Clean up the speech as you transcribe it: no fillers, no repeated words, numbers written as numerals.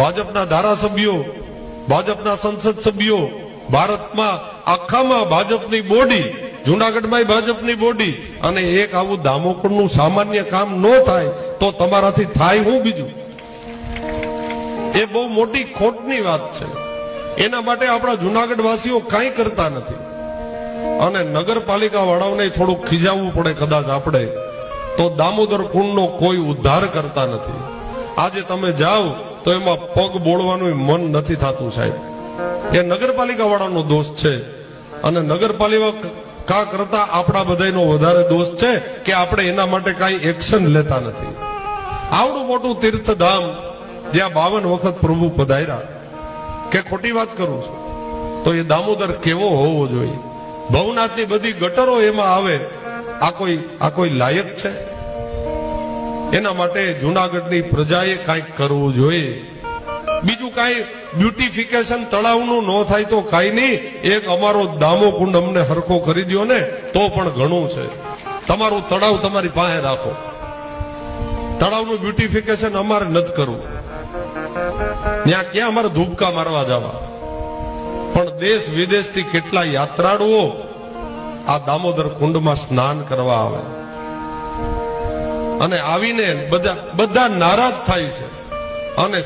ભાજપના ધારાસભ્યો, ભાજપના સંસદ સભ્યો, ભારતમાં આખામાં ભાજપની બોડી, જુનાગઢમાં ભાજપની બોડી, અને એક આવું દામોકરનું સામાન્ય કામ ન થાય તો તમારાથી થાય હું બીજું? એ બહુ મોટી ખોટની વાત છે. એના માટે આપણા જુનાગઢ વાસીઓ કાંઈ કરતા નથી. અને નગરપાલિકા વાળાઓને થોડું ખીજાવવું પડે કદાચ આપણે, તો દામોદર કુંડનો કોઈ ઉદ્ધાર કરતા નથી. આજે તમે જાઓ તો એમાં પગ બોળવાનું મન નથી થતું સાહેબ. એ નગરપાલિકા વાળાનો દોષ છે. અને નગરપાલિકા કરતા આપણા બધાનો વધારે દોષ છે કે આપણે એના માટે કાંઈ એક્શન લેતા નથી. આવડું મોટું તીર્થધામ જ્યાં 52 વખત પ્રભુ પધાર્યા, કે ખોટી વાત કરું છું? તો એ દામોદર કેવો હોવો જોઈએ? ભવનાથની બધી ગટરો એમાં આવે, આ કોઈ લાયક છે? એના માટે જુનાગઢની પ્રજાએ કાંઈક કરવું જોઈએ. બીજું કાંઈ બ્યુટિફિકેશન તળાવનું ન થાય તો કાંઈ નહીં, એક અમારો દામોકુંડ અમને હરખો કરી દો ને તો પણ ઘણું છે. તમારું તળાવ તમારી પાસે રાખો, તળાવનું બ્યુટિફિકેશન અમારે નથી કરવું. ત્યાં ક્યાં અમારે ધૂપકા મારવા જવા? પણ દેશ વિદેશથી કેટલા યાત્રાળુઓ આ દામોદર કુંડમાં સ્નાન કરવા આવે, અને આવીને બધા નારાજ થાય છે. અને